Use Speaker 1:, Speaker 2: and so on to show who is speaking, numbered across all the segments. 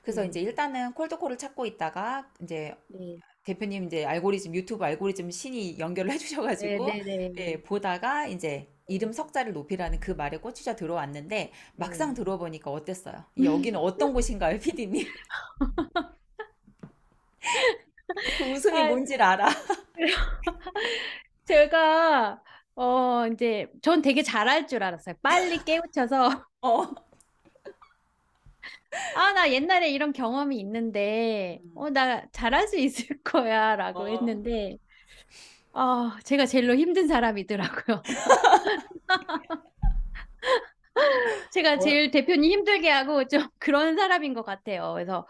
Speaker 1: 그래서
Speaker 2: 네.
Speaker 1: 이제 일단은 콜드콜을 찾고 있다가 이제
Speaker 2: 네.
Speaker 1: 대표님 이제 알고리즘 유튜브 알고리즘 신이 연결을 해주셔가지고
Speaker 2: 네네네.
Speaker 1: 예, 보다가 이제 이름 석자를 높이라는 그 말에 꽂히셔 들어왔는데 막상
Speaker 2: 네.
Speaker 1: 들어보니까 어땠어요? 여기는 어떤 곳인가요, 피디님? 그 웃음이
Speaker 2: 아,
Speaker 1: 뭔지를 알아.
Speaker 2: 제가, 이제, 전 되게 잘할 줄 알았어요. 빨리 깨우쳐서,
Speaker 1: 어.
Speaker 2: 아, 나 옛날에 이런 경험이 있는데, 나 잘할 수 있을 거야, 라고
Speaker 1: 어.
Speaker 2: 했는데, 제가 제일로 힘든 사람이더라고요. 제가
Speaker 1: 어,
Speaker 2: 제일 대표님 힘들게 하고 좀 그런 사람인 것 같아요. 그래서,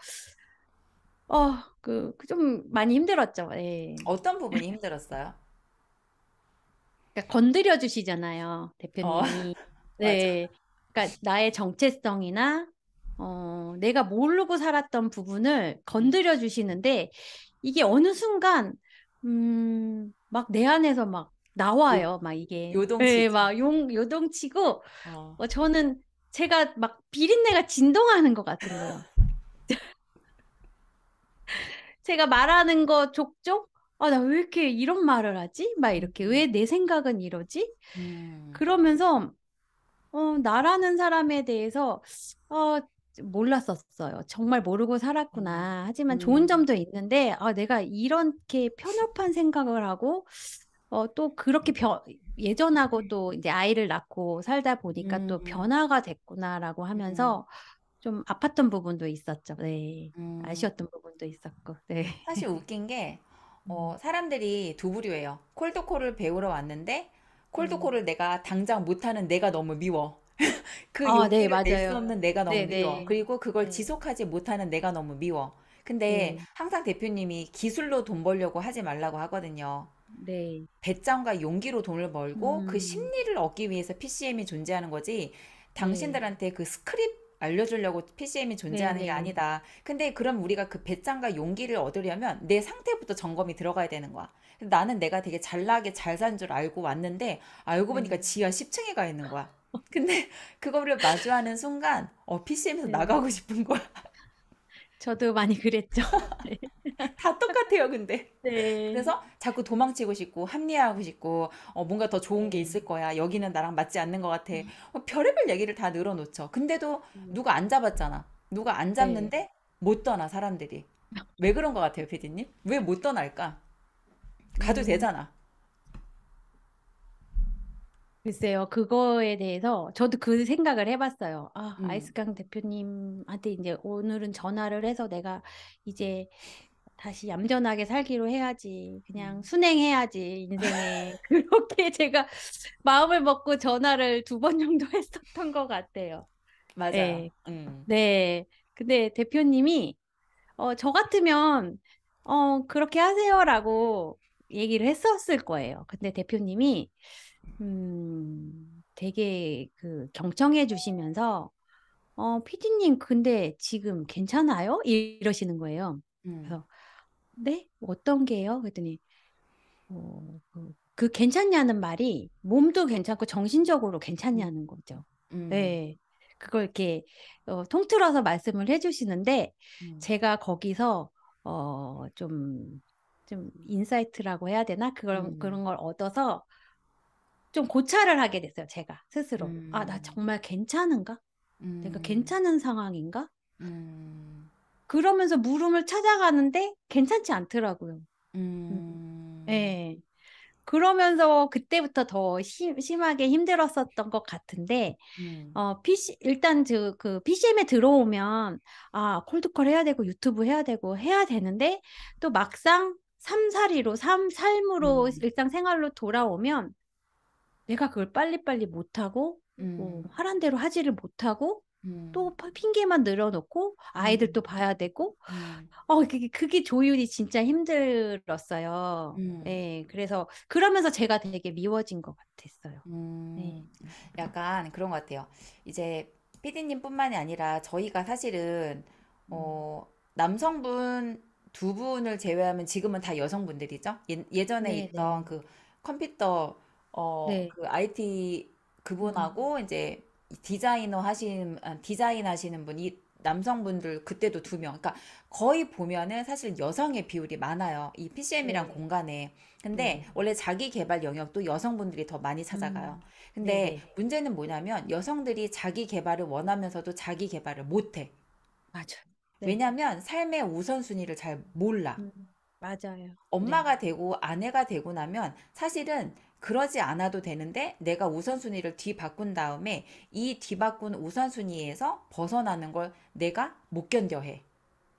Speaker 2: 좀 많이 힘들었죠. 예.
Speaker 1: 어떤 부분이 힘들었어요?
Speaker 2: 그러니까 건드려 주시잖아요,
Speaker 1: 어,
Speaker 2: 대표님이.
Speaker 1: 맞아.
Speaker 2: 네. 그러니까 나의 정체성이나, 내가 모르고 살았던 부분을
Speaker 1: 음,
Speaker 2: 건드려 주시는데, 이게 어느 순간, 막 내 안에서 막
Speaker 1: 요,
Speaker 2: 나와요, 막 이게. 예,
Speaker 1: 요동치죠.
Speaker 2: 막 요동치고,
Speaker 1: 어.
Speaker 2: 저는 제가 막 비린내가 진동하는 것 같은 거예요. 제가 말하는 거 족족? 나 왜 이렇게 이런 말을 하지? 막 이렇게. 왜 내 생각은 이러지?
Speaker 1: 음,
Speaker 2: 그러면서, 나라는 사람에 대해서, 어, 몰랐었어요. 정말 모르고
Speaker 1: 음,
Speaker 2: 살았구나. 하지만 좋은
Speaker 1: 음,
Speaker 2: 점도 있는데, 내가 이렇게 편협한 생각을 하고, 또 그렇게 예전하고 또 이제 아이를 낳고 살다 보니까 또
Speaker 1: 음,
Speaker 2: 변화가 됐구나라고
Speaker 1: 음,
Speaker 2: 하면서 좀 아팠던 부분도 있었죠. 네.
Speaker 1: 음.
Speaker 2: 아쉬웠던 부분도 있었고, 네.
Speaker 1: 사실 웃긴 게,
Speaker 2: 음,
Speaker 1: 사람들이 두 부류예요. 콜드콜을 배우러 왔는데,
Speaker 2: 음.
Speaker 1: 콜드콜을 내가 당장 못하는 내가 너무 미워. 그
Speaker 2: 네,
Speaker 1: 용기를 낼 수
Speaker 2: 맞아요.
Speaker 1: 없는 내가 너무
Speaker 2: 네,
Speaker 1: 미워.
Speaker 2: 네.
Speaker 1: 그리고 그걸
Speaker 2: 네,
Speaker 1: 지속하지 못하는 내가 너무 미워. 근데
Speaker 2: 네,
Speaker 1: 항상 대표님이 기술로 돈 벌려고 하지 말라고 하거든요.
Speaker 2: 네.
Speaker 1: 배짱과 용기로 돈을 벌고 그
Speaker 2: 음,
Speaker 1: 심리를 얻기 위해서 PCM이 존재하는 거지.
Speaker 2: 네,
Speaker 1: 당신들한테 그 스크립 알려주려고 PCM이
Speaker 2: 네,
Speaker 1: 존재하는 게
Speaker 2: 네.
Speaker 1: 아니다. 근데 그럼 우리가 그 배짱과 용기를 얻으려면 내 상태부터 점검이 들어가야 되는 거야. 나는 내가 되게 잘나게 잘 산 줄 알고 왔는데 알고 보니까
Speaker 2: 네.
Speaker 1: 지하 10층에 가 있는 거야. 근데 그거를 마주하는 순간 PCM에서
Speaker 2: 네.
Speaker 1: 나가고 싶은 거야.
Speaker 2: 저도 많이 그랬죠.
Speaker 1: 다 똑같아요, 근데.
Speaker 2: 네.
Speaker 1: 그래서 자꾸 도망치고 싶고 합리화하고 싶고 뭔가 더 좋은 게
Speaker 2: 네.
Speaker 1: 있을 거야. 여기는 나랑 맞지 않는 것 같아. 별의별 얘기를 다 늘어놓죠. 근데도
Speaker 2: 음,
Speaker 1: 누가 안 잡았잖아. 누가 안
Speaker 2: 네.
Speaker 1: 잡는데 못 떠나 사람들이. 왜 그런 것 같아요, 피디님? 왜 못 떠날까? 가도
Speaker 2: 음,
Speaker 1: 되잖아.
Speaker 2: 글쎄요. 그거에 대해서 저도 그 생각을 해봤어요.
Speaker 1: 음,
Speaker 2: 아이스강 대표님한테 이제 오늘은 전화를 해서 내가 이제 다시 얌전하게 살기로 해야지. 그냥
Speaker 1: 음,
Speaker 2: 순행해야지, 인생에. 그렇게 제가 마음을 먹고 전화를 두 번 정도 했었던 것 같아요.
Speaker 1: 맞아요.
Speaker 2: 네. 네. 근데 대표님이, 저 같으면, 그렇게 하세요라고 얘기를 했었을 거예요. 근데 대표님이, 되게 경청해 주시면서, 피디님, 근데 지금 괜찮아요? 이러시는 거예요.
Speaker 1: 음,
Speaker 2: 그래서, 네? 어떤 게요? 그랬더니, 그 괜찮냐는 말이 몸도 괜찮고 정신적으로
Speaker 1: 음,
Speaker 2: 괜찮냐는 거죠.
Speaker 1: 음,
Speaker 2: 네. 그걸 이렇게 통틀어서 말씀을 해주시는데
Speaker 1: 음,
Speaker 2: 제가 거기서 좀 인사이트라고 해야 되나?
Speaker 1: 음,
Speaker 2: 그런 걸 얻어서 좀 고찰을 하게 됐어요. 제가 스스로. 나
Speaker 1: 음,
Speaker 2: 정말 괜찮은가? 내가
Speaker 1: 음,
Speaker 2: 괜찮은 상황인가?
Speaker 1: 음,
Speaker 2: 그러면서 물음을 찾아가는데 괜찮지 않더라고요. 음.
Speaker 1: 음,
Speaker 2: 네. 그러면서 그때부터 더 심하게 힘들었었던 것 같은데, 일단 PCM에 들어오면, 콜드콜 해야 되고 유튜브 해야 되고 해야 되는데, 또 막상 삶으로
Speaker 1: 음,
Speaker 2: 일상생활로 돌아오면, 내가 그걸 빨리빨리 못하고,
Speaker 1: 음,
Speaker 2: 하란 대로 하지를 못하고,
Speaker 1: 음,
Speaker 2: 또 핑계만 늘어놓고, 아이들도
Speaker 1: 음,
Speaker 2: 봐야 되고,
Speaker 1: 음,
Speaker 2: 그게 조율이 진짜 힘들었어요.
Speaker 1: 음,
Speaker 2: 예, 그래서, 그러면서 제가 되게 미워진 것 같았어요. 네.
Speaker 1: 약간 그런 것 같아요. 이제 피디님뿐만이 아니라 저희가 사실은
Speaker 2: 음.
Speaker 1: 남성분 두 분을 제외하면 지금은 다 여성분들이죠. 예전에
Speaker 2: 네,
Speaker 1: 있던
Speaker 2: 네,
Speaker 1: 그 컴퓨터
Speaker 2: 네.
Speaker 1: 그 IT
Speaker 2: 음,
Speaker 1: 그분하고 이제 디자이너 디자인 하시는 분이 남성분들 그때도 2명. 그러니까 거의 보면은 사실 여성의 비율이 많아요. 이 PCM이란
Speaker 2: 네,
Speaker 1: 공간에. 근데
Speaker 2: 네.
Speaker 1: 원래 자기 개발 영역도 여성분들이 더 많이 찾아가요. 근데
Speaker 2: 네네.
Speaker 1: 문제는 뭐냐면 여성들이 자기 개발을 원하면서도 자기 개발을 못해.
Speaker 2: 맞아요. 네.
Speaker 1: 왜냐면 삶의 우선순위를 잘 몰라.
Speaker 2: 음, 맞아요. 네.
Speaker 1: 엄마가 되고 아내가 되고 나면 사실은 그러지 않아도 되는데 내가 우선순위를 뒤바꾼 다음에 이 뒤바꾼 우선순위에서 벗어나는 걸 내가 못 견뎌 해.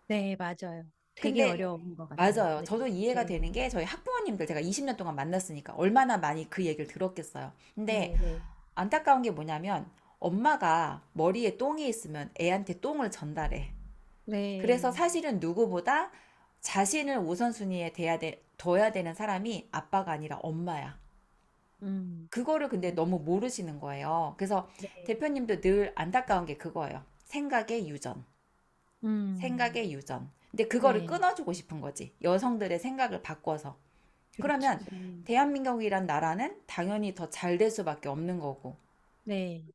Speaker 2: 네, 맞아요. 되게
Speaker 1: 근데
Speaker 2: 어려운 것 같아요.
Speaker 1: 맞아요.
Speaker 2: 네.
Speaker 1: 저도 이해가
Speaker 2: 네.
Speaker 1: 되는 게 저희 학부모님들 제가 20년 동안 만났으니까 얼마나 많이 그 얘기를 들었겠어요. 근데
Speaker 2: 네, 네.
Speaker 1: 안타까운 게 뭐냐면 엄마가 머리에 똥이 있으면 애한테 똥을 전달해. 그래서
Speaker 2: 네.
Speaker 1: 사실은 누구보다 자신을 우선순위에 둬야 되는 사람이 아빠가 아니라 엄마야.
Speaker 2: 음.
Speaker 1: 그거를 근데 너무 모르시는 거예요. 그래서
Speaker 2: 네.
Speaker 1: 대표님도 늘 안타까운 게 그거예요. 생각의 유전.
Speaker 2: 음.
Speaker 1: 생각의 유전. 근데 그거를
Speaker 2: 네.
Speaker 1: 끊어주고 싶은 거지. 여성들의 생각을 바꿔서.
Speaker 2: 그렇죠.
Speaker 1: 그러면 대한민국이란 나라는 당연히 더 잘 될 수밖에 없는 거고.
Speaker 2: 네.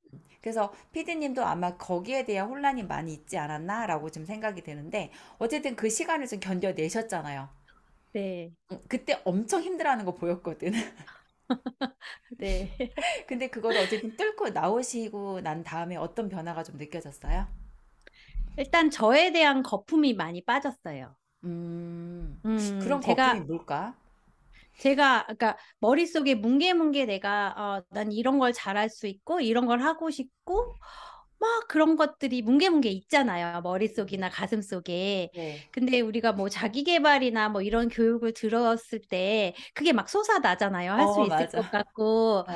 Speaker 1: 그래서 피디님도 아마 거기에 대한 혼란이 많이 있지 않았나라고 좀 생각이 드는데 어쨌든 그 시간을 좀 견뎌내셨잖아요.
Speaker 2: 네.
Speaker 1: 그때 엄청 힘들어하는 거 보였거든.
Speaker 2: 네.
Speaker 1: 근데 그거를 어쨌든 뚫고 나오시고 난 다음에 어떤 변화가 좀 느껴졌어요?
Speaker 2: 일단 저에 대한 거품이 많이 빠졌어요.
Speaker 1: 음,
Speaker 2: 음,
Speaker 1: 그런 거품이
Speaker 2: 제가
Speaker 1: 뭘까?
Speaker 2: 그러니까 머릿속에 뭉게뭉게 내가 난 이런 걸 잘할 수 있고 이런 걸 하고 싶고 막 그런 것들이 뭉게뭉게 있잖아요. 머릿속이나 가슴속에.
Speaker 1: 네.
Speaker 2: 근데 우리가 뭐 자기 개발이나 뭐 이런 교육을 들었을 때 그게 막 솟아나잖아요. 할 수 있을 것
Speaker 1: 맞아.
Speaker 2: 같고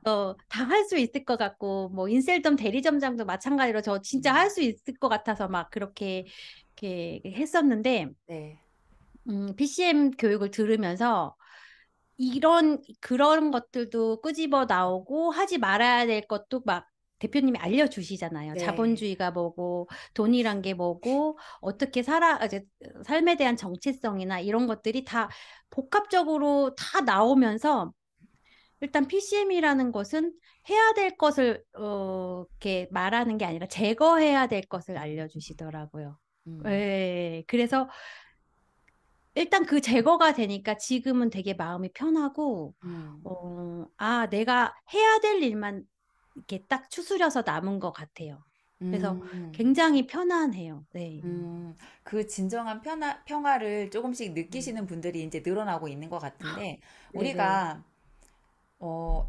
Speaker 1: 어,
Speaker 2: 다 할 수 있을 것 같고 뭐 인셀점 대리점장도 마찬가지로 저 진짜
Speaker 1: 음,
Speaker 2: 할 수 있을 것 같아서 막 그렇게 이렇게 했었는데
Speaker 1: 네.
Speaker 2: PCM 교육을 들으면서 그런 것들도 끄집어 나오고 하지 말아야 될 것도 막 대표님이 알려주시잖아요.
Speaker 1: 네.
Speaker 2: 자본주의가 뭐고, 돈이란 게 뭐고, 어떻게 이제 삶에 대한 정체성이나 이런 것들이 다 복합적으로 다 나오면서 일단 PCM이라는 것은 해야 될 것을, 이렇게 말하는 게 아니라 제거해야 될 것을 알려주시더라고요.
Speaker 1: 음,
Speaker 2: 예, 그래서 일단 그 제거가 되니까 지금은 되게 마음이 편하고,
Speaker 1: 음,
Speaker 2: 내가 해야 될 일만 이렇게 딱 추스려서 남은 것 같아요. 그래서
Speaker 1: 음,
Speaker 2: 굉장히 편안해요. 네.
Speaker 1: 그 진정한 평화를 조금씩
Speaker 2: 음.
Speaker 1: 느끼시는 분들이 이제 늘어나고 있는 것 같은데,
Speaker 2: 네네.
Speaker 1: 우리가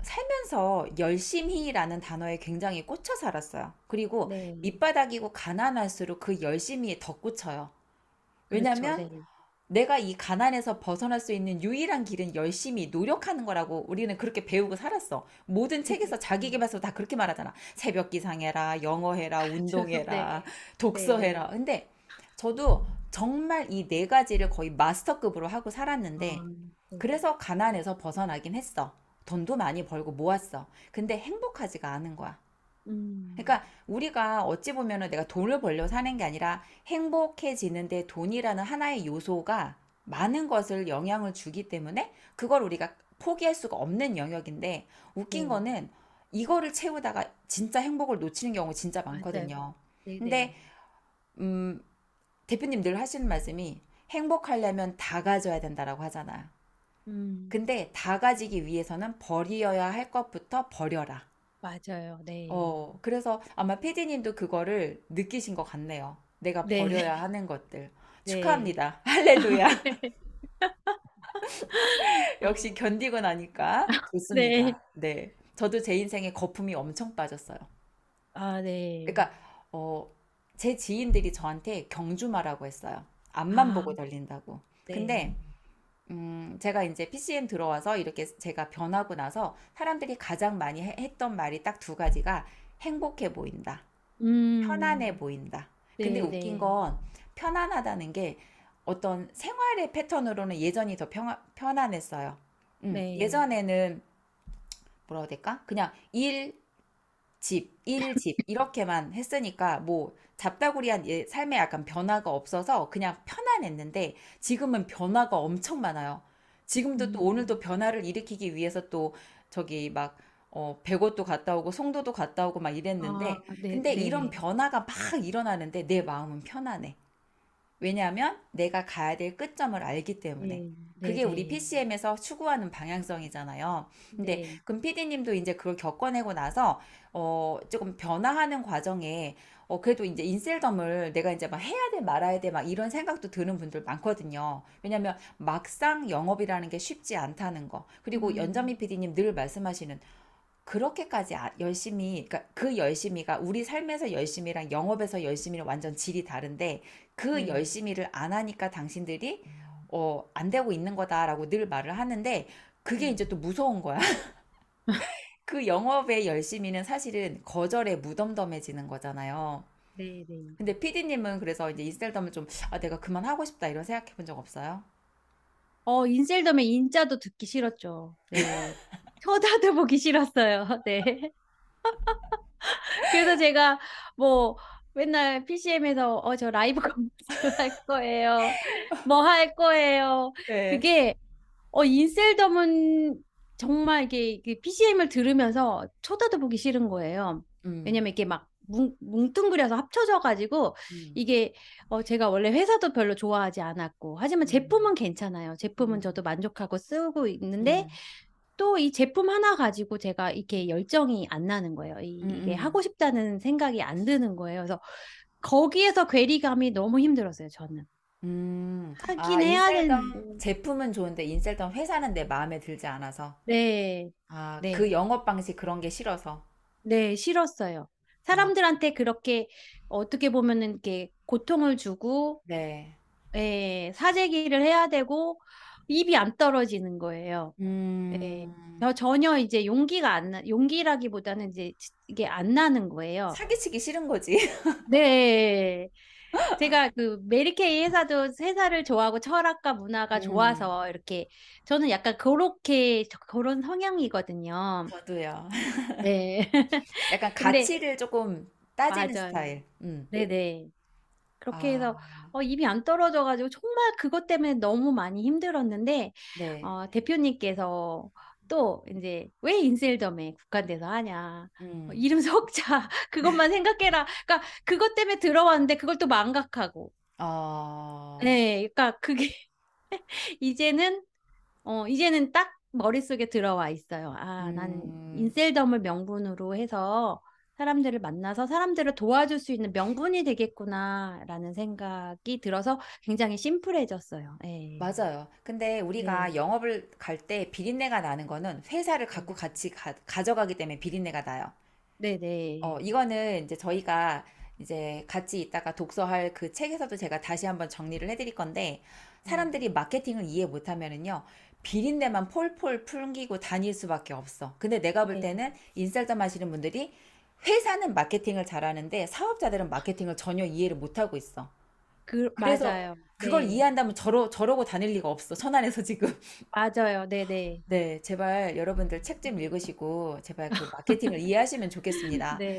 Speaker 1: 살면서 열심히라는 단어에 굉장히 꽂혀 살았어요. 그리고
Speaker 2: 네.
Speaker 1: 밑바닥이고 가난할수록 그 열심히에 더 꽂혀요.
Speaker 2: 그렇죠.
Speaker 1: 왜냐면
Speaker 2: 네.
Speaker 1: 내가 이 가난에서 벗어날 수 있는 유일한 길은 열심히 노력하는 거라고 우리는 그렇게 배우고 살았어. 모든 책에서
Speaker 2: 음.
Speaker 1: 자기계발서 다 그렇게 말하잖아. 새벽 기상해라, 영어 해라, 운동해라,
Speaker 2: 네.
Speaker 1: 독서
Speaker 2: 네네.
Speaker 1: 해라. 근데 저도 정말 이 4가지를 거의 마스터급으로 하고 살았는데
Speaker 2: 아, 네.
Speaker 1: 그래서 가난에서 벗어나긴 했어. 돈도 많이 벌고 모았어. 근데 행복하지가 않은 거야.
Speaker 2: 음.
Speaker 1: 그러니까 우리가 어찌 보면은 내가 돈을 벌려 사는 게 아니라 행복해지는데 돈이라는 하나의 요소가 많은 것을 영향을 주기 때문에 그걸 우리가 포기할 수가 없는 영역인데 웃긴
Speaker 2: 네.
Speaker 1: 거는 이거를 채우다가 진짜 행복을 놓치는 경우 진짜
Speaker 2: 맞아요.
Speaker 1: 많거든요. 근데
Speaker 2: 네네.
Speaker 1: 음, 대표님 늘 하시는 말씀이 행복하려면 다 가져야 된다라고 하잖아요.
Speaker 2: 음.
Speaker 1: 근데 다 가지기 위해서는 버려야 할 것부터 버려라.
Speaker 2: 맞아요. 네.
Speaker 1: 그래서 아마 피디님도 그거를 느끼신 것 같네요. 내가
Speaker 2: 네.
Speaker 1: 버려야 하는 것들.
Speaker 2: 네.
Speaker 1: 축하합니다. 할렐루야. 역시 견디고 나니까
Speaker 2: 네.
Speaker 1: 좋습니다. 네. 저도 제 인생에 거품이 엄청 빠졌어요.
Speaker 2: 아, 네.
Speaker 1: 그러니까, 제 지인들이 저한테 경주마라고 했어요. 앞만
Speaker 2: 아,
Speaker 1: 보고 달린다고.
Speaker 2: 네.
Speaker 1: 근데, 제가 이제 PCM 들어와서 이렇게 제가 변하고 나서 사람들이 가장 많이 했던 말이 딱 2가지가 행복해 보인다. 편안해
Speaker 2: 음.
Speaker 1: 보인다. 근데
Speaker 2: 네,
Speaker 1: 웃긴
Speaker 2: 네.
Speaker 1: 건 편안하다는 게 어떤 생활의 패턴으로는 예전이 더 편안했어요.
Speaker 2: 네.
Speaker 1: 예전에는 뭐라고 해야 될까? 그냥 일, 집 이렇게만 했으니까 뭐 잡다구리한 삶에 약간 변화가 없어서 그냥 편안했는데 지금은 변화가 엄청 많아요. 지금도 또
Speaker 2: 음.
Speaker 1: 오늘도 변화를 일으키기 위해서 또 저기 막 백옷도 갔다 오고 송도도 갔다 오고 막
Speaker 2: 아,
Speaker 1: 이랬는데
Speaker 2: 네,
Speaker 1: 근데 이런
Speaker 2: 네,
Speaker 1: 변화가 막 일어나는데 내 마음은 편안해. 왜냐하면 내가 가야 될 끝점을 알기 때문에.
Speaker 2: 네, 네,
Speaker 1: 그게 우리
Speaker 2: 네,
Speaker 1: PCM에서 추구하는 방향성이잖아요. 근데
Speaker 2: 네,
Speaker 1: 금 PD님도 이제 그걸 겪어내고 나서 조금 변화하는 과정에 그래도 이제 인셀덤을 내가 이제 막 해야 돼 말아야 돼 막 이런 생각도 드는 분들 많거든요. 왜냐면 막상 영업이라는 게 쉽지 않다는 거. 그리고 연점미
Speaker 2: 음,
Speaker 1: PD님 늘 말씀하시는 그렇게까지 열심히, 그러니까 그 열심히가 우리 삶에서 열심히랑 영업에서 열심히는 완전 질이 다른데 그
Speaker 2: 네,
Speaker 1: 열심히를 안 하니까 당신들이 안 되고 있는 거다라고 늘 말을 하는데 그게 이제 또 무서운 거야. 그 영업의 열심히는 사실은 거절에 무덤덤해지는 거잖아요.
Speaker 2: 네, 네.
Speaker 1: 근데 피디님은 그래서 이제 인스타그램을 좀, 내가 그만하고 싶다 이런 생각해 본 적 없어요?
Speaker 2: 인셀덤의 인자도 듣기 싫었죠. 네. 쳐다도 보기 싫었어요. 네. 그래서 제가 뭐 맨날 PCM에서 저 라이브 콘서트 할 거예요. 뭐 할 거예요.
Speaker 1: 네.
Speaker 2: 그게 인셀덤은 정말 이게 PCM을 들으면서 쳐다도 보기 싫은 거예요.
Speaker 1: 음,
Speaker 2: 왜냐면 이게 막 뭉뚱그려서 합쳐져가지고
Speaker 1: 음,
Speaker 2: 이게 제가 원래 회사도 별로 좋아하지 않았고 하지만
Speaker 1: 음,
Speaker 2: 제품은 괜찮아요. 제품은
Speaker 1: 음,
Speaker 2: 저도 만족하고 쓰고 있는데
Speaker 1: 음,
Speaker 2: 또 이 제품 하나 가지고 제가 이렇게 열정이 안 나는 거예요. 이게
Speaker 1: 음.
Speaker 2: 하고 싶다는 생각이 안 드는 거예요. 그래서 거기에서 괴리감이 너무 힘들었어요, 저는. 하긴 해야 되는데.
Speaker 1: 인셀덤 제품은 좋은데 인셀덤 회사는 내 마음에 들지 않아서.
Speaker 2: 네,
Speaker 1: 그
Speaker 2: 네,
Speaker 1: 영업 방식 그런 게 싫어서.
Speaker 2: 네, 싫었어요.
Speaker 1: 아,
Speaker 2: 사람들한테 그렇게 어떻게 보면은 이렇게 고통을 주고,
Speaker 1: 네.
Speaker 2: 사재기를 해야 되고, 입이 안 떨어지는 거예요. 네.
Speaker 1: 음,
Speaker 2: 저 전혀 이제 용기라기보다는 이제 이게 안 나는 거예요.
Speaker 1: 사기치기 싫은 거지.
Speaker 2: 네. 제가 그 메리케이 회사를 좋아하고 철학과 문화가
Speaker 1: 음,
Speaker 2: 좋아서 이렇게 저는 약간 그렇게 그런 성향이거든요.
Speaker 1: 저도요.
Speaker 2: 네.
Speaker 1: 약간
Speaker 2: 근데
Speaker 1: 가치를 조금 따지는
Speaker 2: 맞아요.
Speaker 1: 스타일.
Speaker 2: 네네. 그렇게
Speaker 1: 아,
Speaker 2: 해서 입이 안 떨어져가지고 정말 그것 때문에 너무 많이 힘들었는데
Speaker 1: 네.
Speaker 2: 대표님께서 또 이제 왜 인셀덤에 국한돼서 하냐.
Speaker 1: 음,
Speaker 2: 이름 석자 그것만 생각해라. 그러니까 그것 때문에 들어왔는데 그걸 또 망각하고.
Speaker 1: 어,
Speaker 2: 네, 그러니까 그게 이제는 이제는 딱 머릿속에 들어와 있어요. 아, 난
Speaker 1: 음,
Speaker 2: 인셀덤을 명분으로 해서 사람들을 만나서 사람들을 도와줄 수 있는 명분이 되겠구나라는 생각이 들어서 굉장히 심플해졌어요. 네.
Speaker 1: 맞아요. 근데
Speaker 2: 네.
Speaker 1: 우리가 영업을 갈 때 비린내가 나는 거는 회사를
Speaker 2: 네.
Speaker 1: 갖고 같이 가져가기 때문에 비린내가 나요.
Speaker 2: 네, 네.
Speaker 1: 이거는 이제 저희가 이제 같이 있다가 독서할 그 책에서도 제가 다시 한번 정리를 해드릴 건데,
Speaker 2: 네.
Speaker 1: 사람들이 마케팅을 이해 못하면은요, 비린내만 폴폴 풍기고 다닐 수밖에 없어. 근데 내가 볼
Speaker 2: 네.
Speaker 1: 때는 인셀점 하시는 분들이 회사는 마케팅을 잘하는데 사업자들은 마케팅을 전혀 이해를 못하고 있어. 그래서
Speaker 2: 맞아요.
Speaker 1: 그걸
Speaker 2: 네.
Speaker 1: 이해한다면 저러고 다닐 리가 없어. 천안에서 지금.
Speaker 2: 맞아요. 네, 네.
Speaker 1: 네, 제발 여러분들 책 좀 읽으시고, 제발 그 마케팅을 이해하시면 좋겠습니다.
Speaker 2: 네.